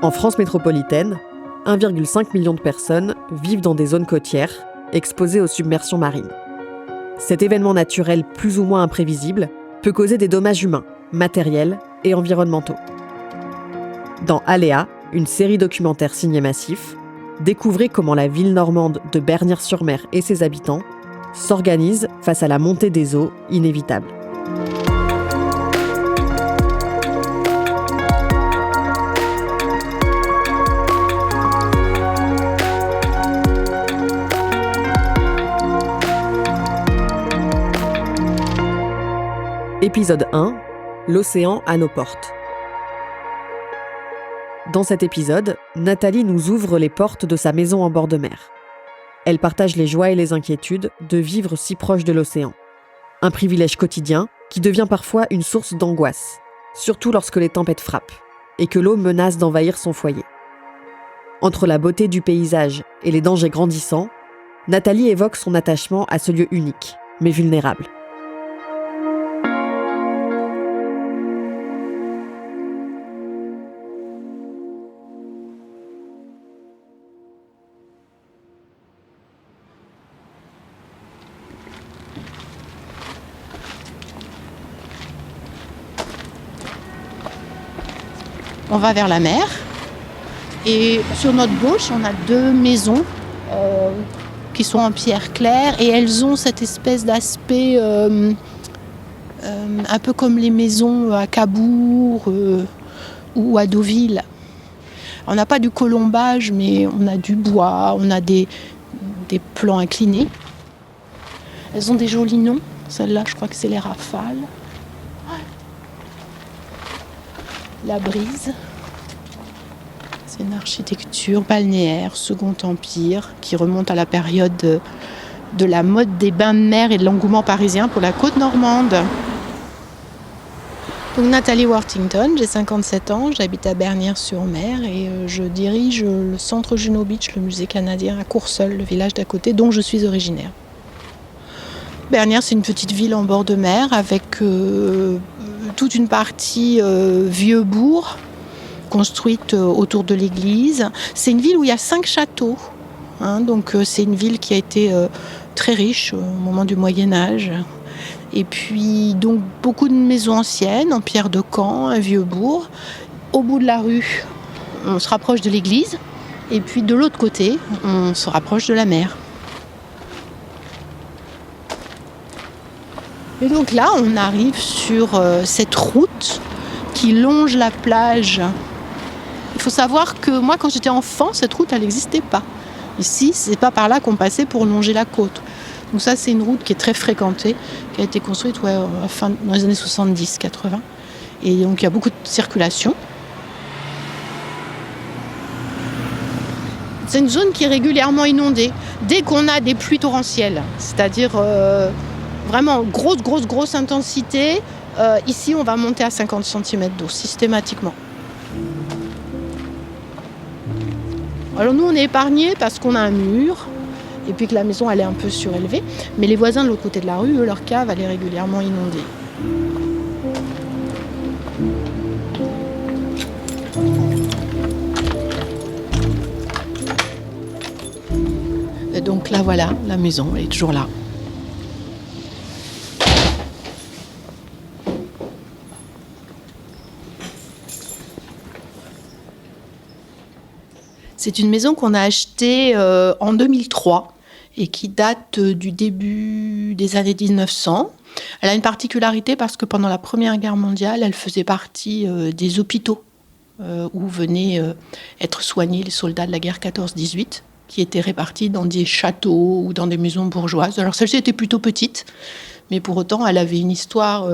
En France métropolitaine, 1,5 million de personnes vivent dans des zones côtières, exposées aux submersions marines. Cet événement naturel plus ou moins imprévisible peut causer des dommages humains, matériels et environnementaux. Dans Aléa, une série documentaire signée Massif, découvrez comment la ville normande de Bernières-sur-Mer et ses habitants s'organisent face à la montée des eaux inévitable. Épisode 1, l'océan à nos portes. Dans cet épisode, Nathalie nous ouvre les portes de sa maison en bord de mer. Elle partage les joies et les inquiétudes de vivre si proche de l'océan. Un privilège quotidien qui devient parfois une source d'angoisse, surtout lorsque les tempêtes frappent et que l'eau menace d'envahir son foyer. Entre la beauté du paysage et les dangers grandissants, Nathalie évoque son attachement à ce lieu unique, mais vulnérable. On va vers la mer et sur notre gauche, on a deux maisons qui sont en pierre claire et elles ont cette espèce d'aspect un peu comme les maisons à Cabourg ou à Deauville. On n'a pas du colombage, mais on a du bois, on a des plans inclinés. Elles ont des jolis noms. Celle-là, je crois que c'est les Rafales. La Brise. C'est une architecture balnéaire, Second Empire, qui remonte à la période de la mode des bains de mer et de l'engouement parisien pour la côte normande. Donc Nathalie Worthington, j'ai 57 ans, j'habite à Bernières-sur-Mer et je dirige le centre Juno Beach, le musée canadien à Courseulles, le village d'à côté, dont je suis originaire. Bernières, c'est une petite ville en bord de mer avec toute une partie vieux bourg construite autour de l'église. C'est une ville où il y a 5 châteaux. Donc c'est une ville qui a été très riche au moment du Moyen-Âge. Et puis donc beaucoup de maisons anciennes en pierre de Caen, un vieux bourg. Au bout de la rue, on se rapproche de l'église. Et puis de l'autre côté, on se rapproche de la mer. Et donc là, on arrive sur cette route qui longe la plage. Il faut savoir que moi, quand j'étais enfant, cette route, elle n'existait pas. Ici, c'est pas par là qu'on passait pour longer la côte. Donc ça, c'est une route qui est très fréquentée, qui a été construite dans les années 70-80. Et donc, il y a beaucoup de circulation. C'est une zone qui est régulièrement inondée dès qu'on a des pluies torrentielles, c'est-à-dire vraiment grosse intensité. Ici, on va monter à 50 cm d'eau systématiquement. Alors nous, on est épargnés parce qu'on a un mur et puis que la maison elle est un peu surélevée. Mais les voisins de l'autre côté de la rue, eux, leur cave, elle est régulièrement inondée. Et donc là, voilà, la maison, elle est toujours là. C'est une maison qu'on a achetée en 2003 et qui date du début des années 1900. Elle a une particularité parce que pendant la Première Guerre mondiale, elle faisait partie des hôpitaux où venaient être soignés les soldats de la guerre 14-18, qui étaient répartis dans des châteaux ou dans des maisons bourgeoises. Alors celle-ci était plutôt petite, mais pour autant, elle avait une histoire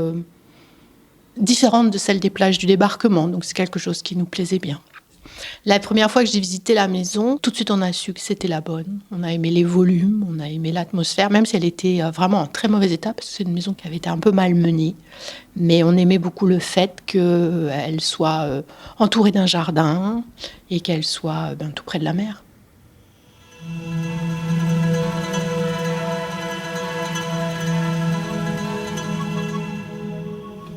différente de celle des plages du débarquement. Donc c'est quelque chose qui nous plaisait bien. La première fois que j'ai visité la maison, tout de suite on a su que c'était la bonne. On a aimé les volumes, on a aimé l'atmosphère, même si elle était vraiment en très mauvais état, parce que c'est une maison qui avait été un peu malmenée. Mais on aimait beaucoup le fait qu'elle soit entourée d'un jardin et qu'elle soit tout près de la mer.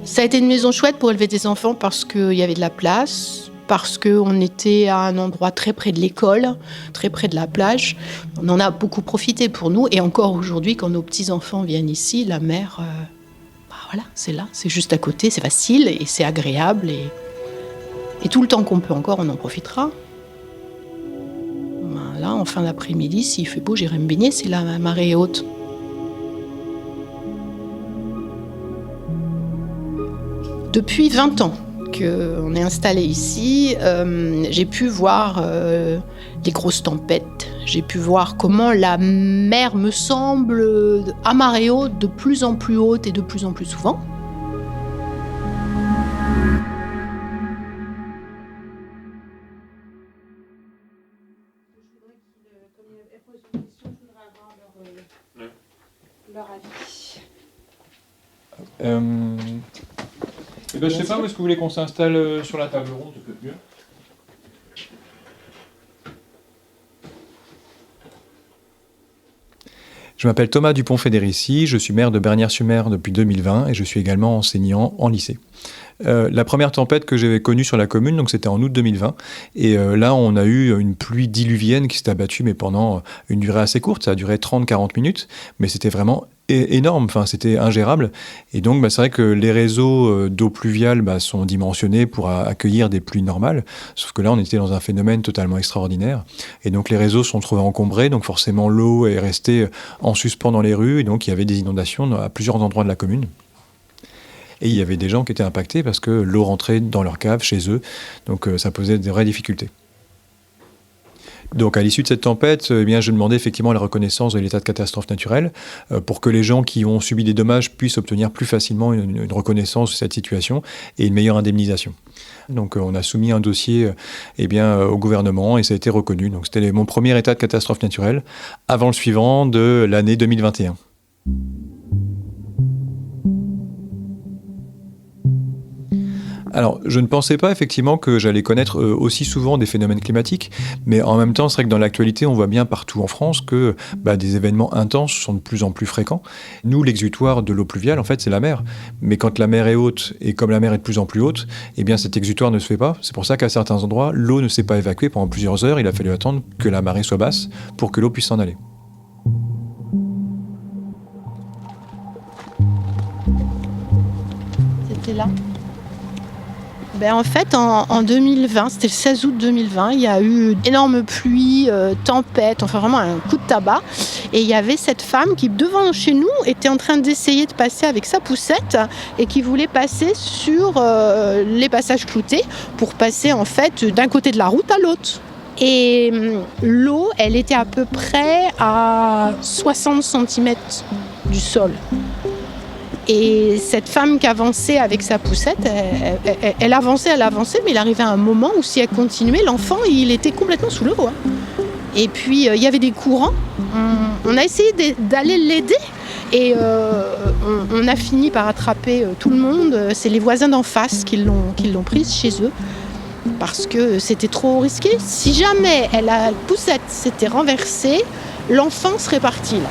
Ça a été une maison chouette pour élever des enfants parce qu'il y avait de la place. parce qu'on était à un endroit très près de l'école, très près de la plage. On en a beaucoup profité pour nous. Et encore aujourd'hui, quand nos petits-enfants viennent ici, la mer, voilà, c'est là, c'est juste à côté, c'est facile et c'est agréable. Et tout le temps qu'on peut encore, on en profitera. Là, en fin d'après-midi, s'il fait beau, j'irai me baigner si la marée est haute. Depuis 20 ans qu'on est installé ici, j'ai pu voir des grosses tempêtes. J'ai pu voir comment la mer me semble, à marée haute, de plus en plus haute et de plus en plus souvent. Leur avis. Je sais pas, où est-ce que vous voulez qu'on s'installe sur la table ronde, peut-être mieux. Je m'appelle Thomas Dupont-Fédérici, je suis maire de Bernières-sur-Mer depuis 2020 et je suis également enseignant en lycée. La première tempête que j'avais connue sur la commune, donc c'était en août 2020, et là on a eu une pluie diluvienne qui s'est abattue, mais pendant une durée assez courte, ça a duré 30-40 minutes, mais c'était vraiment énorme, enfin c'était ingérable, et donc c'est vrai que les réseaux d'eau pluviale sont dimensionnés pour accueillir des pluies normales, sauf que là on était dans un phénomène totalement extraordinaire, et donc les réseaux se sont trouvés encombrés, donc forcément l'eau est restée en suspens dans les rues, et donc il y avait des inondations à plusieurs endroits de la commune. Et il y avait des gens qui étaient impactés parce que l'eau rentrait dans leur cave, chez eux, donc ça posait de vraies difficultés. Donc à l'issue de cette tempête, je demandais effectivement la reconnaissance de l'état de catastrophe naturelle pour que les gens qui ont subi des dommages puissent obtenir plus facilement une reconnaissance de cette situation et une meilleure indemnisation. Donc on a soumis un dossier au gouvernement et ça a été reconnu. Donc c'était mon premier état de catastrophe naturelle avant le suivant de l'année 2021. Alors, je ne pensais pas effectivement que j'allais connaître aussi souvent des phénomènes climatiques, mais en même temps, c'est vrai que dans l'actualité, on voit bien partout en France que des événements intenses sont de plus en plus fréquents. Nous, l'exutoire de l'eau pluviale, en fait, c'est la mer. Mais quand la mer est haute, et comme la mer est de plus en plus haute, cet exutoire ne se fait pas. C'est pour ça qu'à certains endroits, l'eau ne s'est pas évacuée pendant plusieurs heures. Il a fallu attendre que la marée soit basse pour que l'eau puisse s'en aller. C'était là. En fait, en 2020, c'était le 16 août 2020, il y a eu énorme pluie, tempête, enfin vraiment un coup de tabac. Et il y avait cette femme qui, devant chez nous, était en train d'essayer de passer avec sa poussette et qui voulait passer sur les passages cloutés pour passer en fait d'un côté de la route à l'autre. Et l'eau, elle était à peu près à 60 cm du sol. Et cette femme qui avançait avec sa poussette, elle avançait, mais il arrivait un moment où si elle continuait, l'enfant, il était complètement sous l'eau. Et puis, il y avait des courants. On a essayé d'aller l'aider et on a fini par attraper tout le monde. C'est les voisins d'en face qui l'ont prise chez eux parce que c'était trop risqué. Si jamais la poussette s'était renversée, l'enfant serait parti là.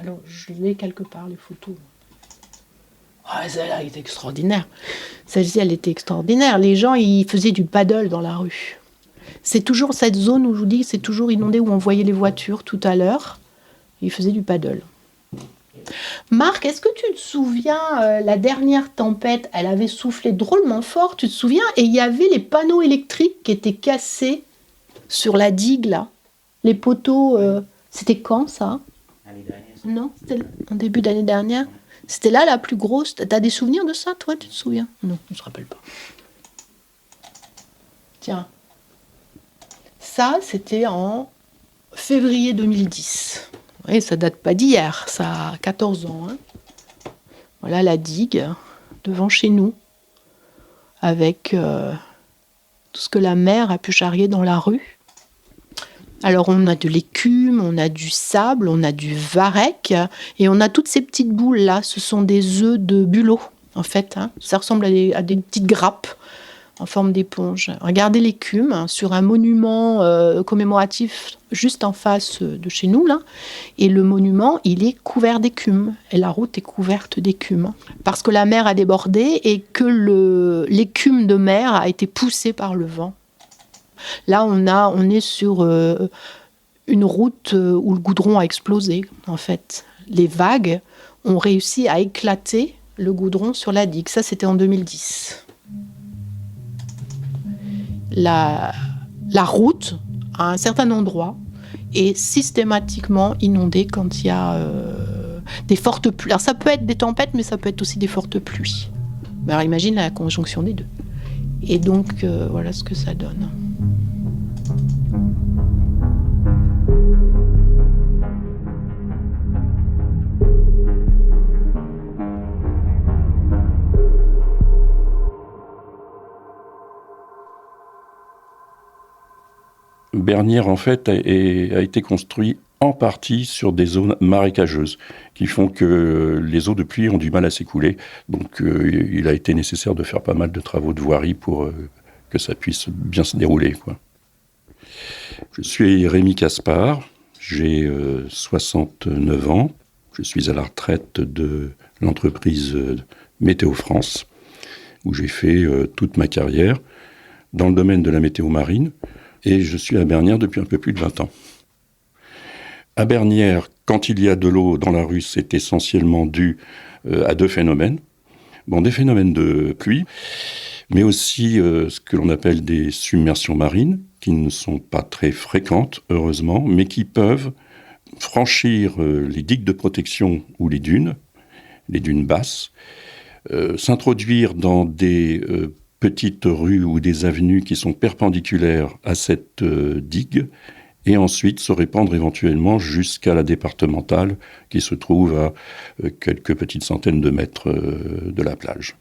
Alors, je l'ai quelque part, les photos. Celle-là, elle était extraordinaire. Celle-ci, elle était extraordinaire. Les gens, ils faisaient du paddle dans la rue. C'est toujours cette zone où je vous dis, c'est toujours inondé, où on voyait les voitures tout à l'heure. Ils faisaient du paddle. Marc, est-ce que tu te souviens, la dernière tempête, elle avait soufflé drôlement fort, tu te souviens? Et il y avait les panneaux électriques qui étaient cassés sur la digue, là. Les poteaux, c'était quand, ça? L'année dernière. Non, c'était en début d'année dernière. C'était là la plus grosse. T'as des souvenirs de ça, toi, tu te souviens? Non, je ne me rappelle pas. Tiens. Ça, c'était en février 2010. Oui, ça date pas d'hier, ça a 14 ans. Voilà la digue, devant chez nous, avec tout ce que la mer a pu charrier dans la rue. Alors on a de l'écume, on a du sable, on a du varech et on a toutes ces petites boules là, ce sont des œufs de bulots. en fait. Ça ressemble à des petites grappes en forme d'éponge. Regardez l'écume sur un monument commémoratif juste en face de chez nous, là. Et le monument, il est couvert d'écume. Et la route est couverte d'écume. Parce que la mer a débordé et que l'écume de mer a été poussée par le vent. Là, on est sur une route où le goudron a explosé, en fait. Les vagues ont réussi à éclater le goudron sur la digue. Ça, c'était en 2010. La route, à un certain endroit, est systématiquement inondée quand il y a des fortes pluies. Alors, ça peut être des tempêtes, mais ça peut être aussi des fortes pluies. Alors, imagine la conjonction des deux. Et donc, voilà ce que ça donne. Bernières, en fait, a été construit en partie sur des zones marécageuses qui font que les eaux de pluie ont du mal à s'écouler. Donc, il a été nécessaire de faire pas mal de travaux de voirie pour que ça puisse bien se dérouler, quoi. Je suis Rémi Caspar, j'ai 69 ans. Je suis à la retraite de l'entreprise Météo France, où j'ai fait toute ma carrière dans le domaine de la météo marine. Et je suis à Bernières depuis un peu plus de 20 ans. À Bernières, quand il y a de l'eau dans la rue, c'est essentiellement dû à deux phénomènes. Des phénomènes de pluie, mais aussi ce que l'on appelle des submersions marines, qui ne sont pas très fréquentes, heureusement, mais qui peuvent franchir les digues de protection ou les dunes basses, s'introduire dans des petites rues ou des avenues qui sont perpendiculaires à cette digue, et ensuite se répandre éventuellement jusqu'à la départementale qui se trouve à quelques petites centaines de mètres de la plage.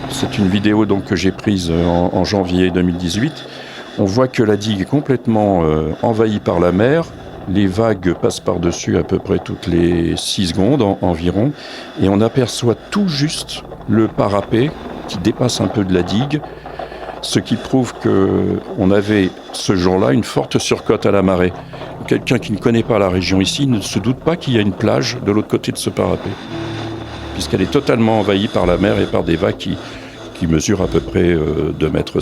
C'est une vidéo donc, que j'ai prise en janvier 2018. On voit que la digue est complètement envahie par la mer. Les vagues passent par-dessus à peu près toutes les 6 secondes environ. Et on aperçoit tout juste le parapet qui dépasse un peu de la digue. Ce qui prouve qu'on avait ce jour-là une forte surcote à la marée. Quelqu'un qui ne connaît pas la région ici ne se doute pas qu'il y a une plage de l'autre côté de ce parapet. Puisqu'elle est totalement envahie par la mer et par des vagues qui mesurent à peu près 2,50 mètres.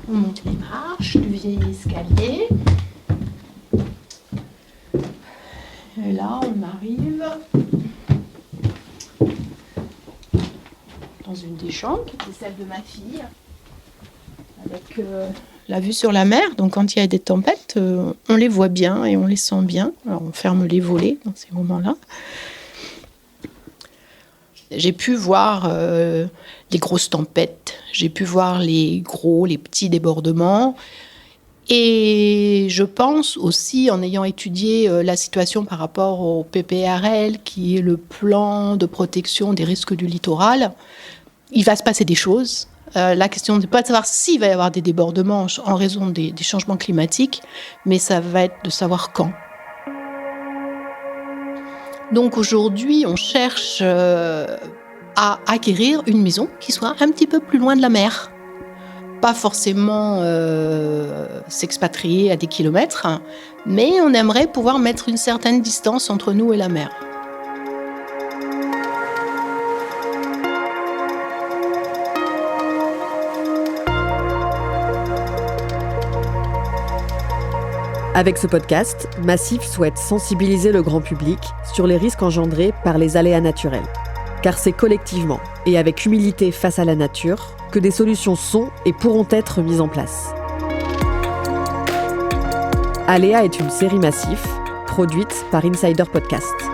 On monte les marches du vieil escalier. Et là, on arrive dans une des chambres, qui était celle de ma fille, avec la vue sur la mer. Donc quand il y a des tempêtes, on les voit bien et on les sent bien. Alors on ferme les volets dans ces moments-là. J'ai pu voir les grosses tempêtes, j'ai pu voir les petits débordements. Et je pense aussi, en ayant étudié la situation par rapport au PPRL, qui est le plan de protection des risques du littoral, il va se passer des choses. La question n'est pas de savoir s'il va y avoir des débordements en raison des changements climatiques, mais ça va être de savoir quand. Donc aujourd'hui, on cherche à acquérir une maison qui soit un petit peu plus loin de la mer. Pas forcément s'expatrier à des kilomètres, mais on aimerait pouvoir mettre une certaine distance entre nous et la mer. Avec ce podcast, Massif souhaite sensibiliser le grand public sur les risques engendrés par les aléas naturels. Car c'est collectivement et avec humilité face à la nature que des solutions sont et pourront être mises en place. Aléa est une série Massif, produite par Insider Podcast.